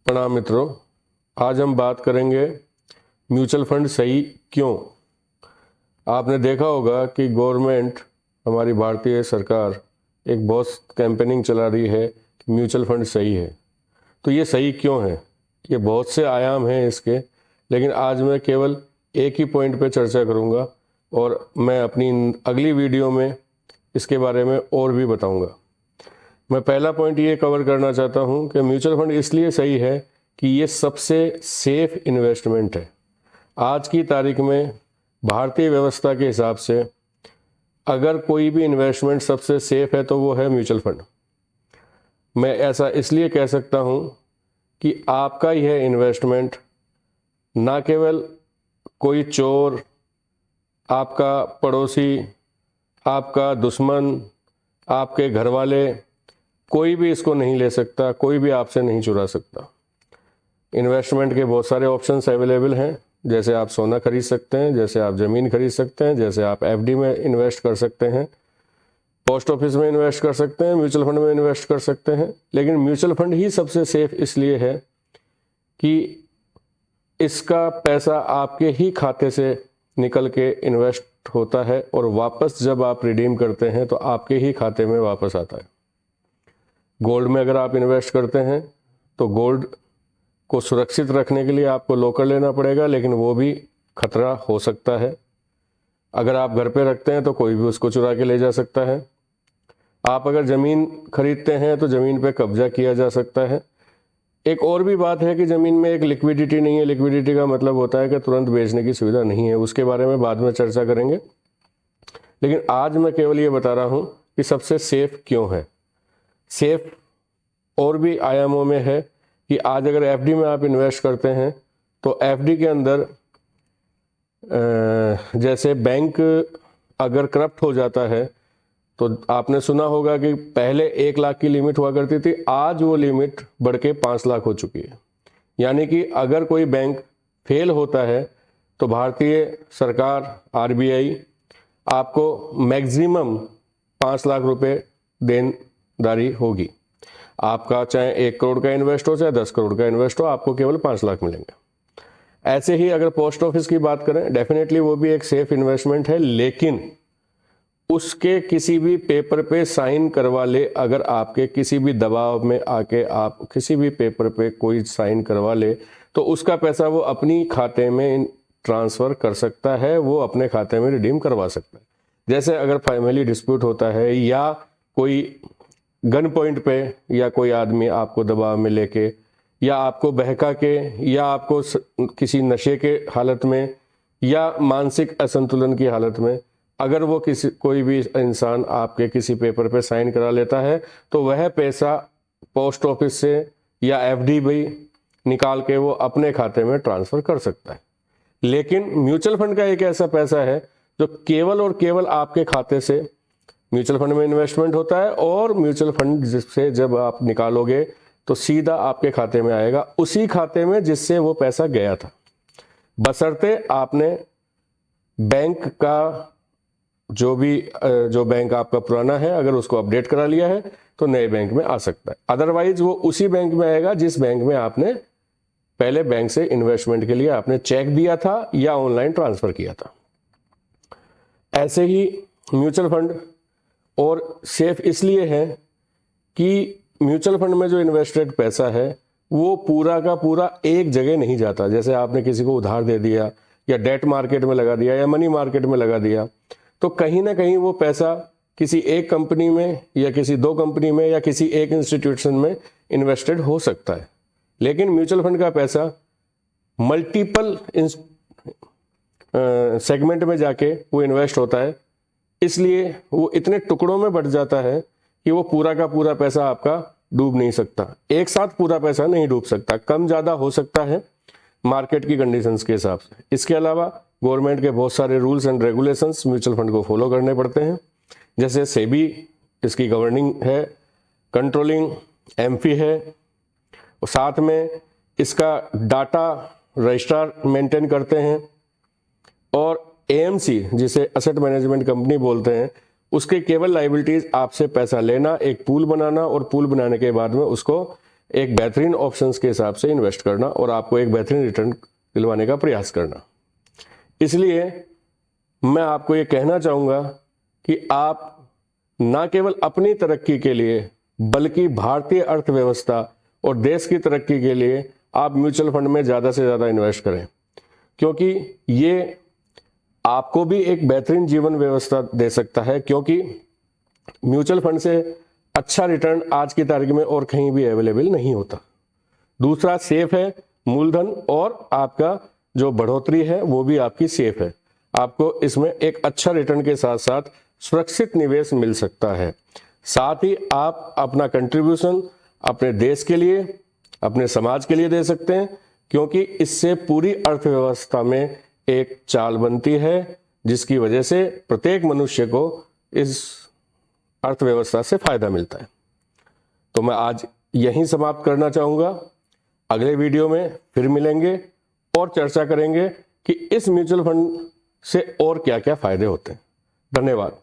प्रणाम मित्रों, आज हम बात करेंगे म्यूचुअल फंड सही क्यों। आपने देखा होगा कि गवर्नमेंट, हमारी भारतीय सरकार एक बहुत कैंपेनिंग चला रही है कि म्यूचुअल फंड सही है। तो ये सही क्यों है? ये बहुत से आयाम हैं इसके, लेकिन आज मैं केवल एक ही पॉइंट पे चर्चा करूँगा और मैं अपनी अगली वीडियो में इसके बारे में और भी बताऊँगा। मैं पहला पॉइंट ये कवर करना चाहता हूँ कि म्यूचुअल फंड इसलिए सही है कि ये सबसे सेफ इन्वेस्टमेंट है। आज की तारीख में भारतीय व्यवस्था के हिसाब से अगर कोई भी इन्वेस्टमेंट सबसे सेफ है तो वो है म्यूचुअल फंड। मैं ऐसा इसलिए कह सकता हूँ कि आपका यह इन्वेस्टमेंट ना केवल कोई चोर, आपका पड़ोसी, आपका दुश्मन, आपके घर वाले, कोई भी इसको नहीं ले सकता, कोई भी आपसे नहीं चुरा सकता। इन्वेस्टमेंट के बहुत सारे ऑप्शंस अवेलेबल हैं, जैसे आप सोना खरीद सकते हैं, जैसे आप ज़मीन खरीद सकते हैं, जैसे आप एफडी में इन्वेस्ट कर सकते हैं, पोस्ट ऑफिस में इन्वेस्ट कर सकते हैं, म्यूचुअल फंड में इन्वेस्ट कर सकते हैं। लेकिन म्यूचुअल फंड ही सबसे सेफ इसलिए है कि इसका पैसा आपके ही खाते से निकल के इन्वेस्ट होता है और वापस जब आप रिडीम करते हैं तो आपके ही खाते में वापस आता है। गोल्ड में अगर आप इन्वेस्ट करते हैं तो गोल्ड को सुरक्षित रखने के लिए आपको लॉकर लेना पड़ेगा, लेकिन वो भी खतरा हो सकता है। अगर आप घर पे रखते हैं तो कोई भी उसको चुरा के ले जा सकता है। आप अगर ज़मीन खरीदते हैं तो ज़मीन पे कब्जा किया जा सकता है। एक और भी बात है कि ज़मीन में एक लिक्विडिटी नहीं है। लिक्विडिटी का मतलब होता है कि तुरंत बेचने की सुविधा नहीं है, उसके बारे में बाद में चर्चा करेंगे। लेकिन आज मैं केवल ये बता रहा हूँ कि सबसे सेफ क्यों है। सेफ और भी आयामों में है कि आज अगर एफडी में आप इन्वेस्ट करते हैं तो एफडी के अंदर जैसे बैंक अगर करप्ट हो जाता है तो आपने सुना होगा कि पहले 1 लाख की लिमिट हुआ करती थी, आज वो लिमिट बढ़ के 5 लाख हो चुकी है। यानी कि अगर कोई बैंक फेल होता है तो भारतीय सरकार, आरबीआई आपको मैक्सिमम 5 लाख रुपए देनदारी होगी। आपका चाहे 1 करोड़ का इन्वेस्ट हो, चाहे 10 करोड़ का इन्वेस्ट हो, आपको केवल 5 लाख मिलेंगे। ऐसे ही अगर पोस्ट ऑफिस की बात करें, डेफिनेटली वो भी एक सेफ इन्वेस्टमेंट है, लेकिन उसके किसी भी पेपर पे साइन करवा ले, अगर आपके किसी भी दबाव में आके आप किसी भी पेपर पे कोई साइन करवा ले तो उसका पैसा वो अपनी खाते में ट्रांसफ़र कर सकता है, वो अपने खाते में रिडीम करवा सकता है। जैसे अगर फैमिली डिस्प्यूट होता है या कोई गन पॉइंट पे या कोई आदमी आपको दबाव में लेके या आपको बहका के या आपको किसी नशे के हालत में या मानसिक असंतुलन की हालत में अगर वो कोई भी इंसान आपके किसी पेपर पे साइन करा लेता है तो वह पैसा पोस्ट ऑफिस से या एफडी भी निकाल के वो अपने खाते में ट्रांसफ़र कर सकता है। लेकिन म्यूचुअल फंड का एक ऐसा पैसा है जो केवल और केवल आपके खाते से म्यूचुअल फंड में इन्वेस्टमेंट होता है और म्यूचुअल फंड से जब आप निकालोगे तो सीधा आपके खाते में आएगा, उसी खाते में जिससे वो पैसा गया था, बशर्ते आपने बैंक का जो बैंक आपका पुराना है अगर उसको अपडेट करा लिया है तो नए बैंक में आ सकता है। अदरवाइज वो उसी बैंक में आएगा जिस बैंक में आपने पहले बैंक से इन्वेस्टमेंट के लिए आपने चेक दिया था या ऑनलाइन ट्रांसफ़र किया था। ऐसे ही म्यूचुअल फंड और सेफ इसलिए है कि म्यूचुअल फंड में जो इन्वेस्टेड पैसा है वो पूरा का पूरा एक जगह नहीं जाता। जैसे आपने किसी को उधार दे दिया या डेट मार्केट में लगा दिया या मनी मार्केट में लगा दिया तो कहीं ना कहीं वो पैसा किसी एक कंपनी में या किसी 2 कंपनी में या किसी एक इंस्टीट्यूशन में इन्वेस्टेड हो सकता है। लेकिन म्यूचुअल फंड का पैसा मल्टीपल सेगमेंट में जाके वो इन्वेस्ट होता है, इसलिए वो इतने टुकड़ों में बट जाता है कि वो पूरा का पूरा पैसा आपका डूब नहीं सकता। एक साथ पूरा पैसा नहीं डूब सकता, कम ज़्यादा हो सकता है मार्केट की कंडीशंस के हिसाब से। इसके अलावा गवर्नमेंट के बहुत सारे rules and regulations mutual fund को फॉलो करने पड़ते हैं। जैसे सेबी इसकी गवर्निंग है, कंट्रोलिंग एमफी है, और साथ में इसका डाटा रजिस्ट्रार मेंटेन करते हैं, और एएमसी जिसे एसेट मैनेजमेंट कंपनी बोलते हैं उसके केवल लाइबिलिटीज आपसे पैसा लेना, एक पूल बनाना और पूल बनाने के बाद में उसको एक बेहतरीन ऑप्शंस के हिसाब से इन्वेस्ट करना और आपको एक बेहतरीन रिटर्न दिलवाने का प्रयास करना। इसलिए मैं आपको ये कहना चाहूँगा कि आप ना केवल अपनी तरक्की के लिए बल्कि भारतीय अर्थव्यवस्था और देश की तरक्की के लिए आप म्यूचुअल फंड में ज़्यादा से ज़्यादा इन्वेस्ट करें, क्योंकि ये आपको भी एक बेहतरीन जीवन व्यवस्था दे सकता है। क्योंकि म्यूचुअल फंड से अच्छा रिटर्न आज की तारीख में और कहीं भी अवेलेबल नहीं होता। दूसरा, सेफ है मूलधन, और आपका जो बढ़ोतरी है वो भी आपकी सेफ है। आपको इसमें एक अच्छा रिटर्न के साथ साथ सुरक्षित निवेश मिल सकता है। साथ ही आप अपना कंट्रीब्यूशन अपने देश के लिए, अपने समाज के लिए दे सकते हैं, क्योंकि इससे पूरी अर्थव्यवस्था में एक चाल बनती है जिसकी वजह से प्रत्येक मनुष्य को इस अर्थव्यवस्था से फायदा मिलता है। तो मैं आज यहीं समाप्त करना चाहूँगा। अगले वीडियो में फिर मिलेंगे और चर्चा करेंगे कि इस म्यूचुअल फंड से और क्या क्या फायदे होते हैं। धन्यवाद।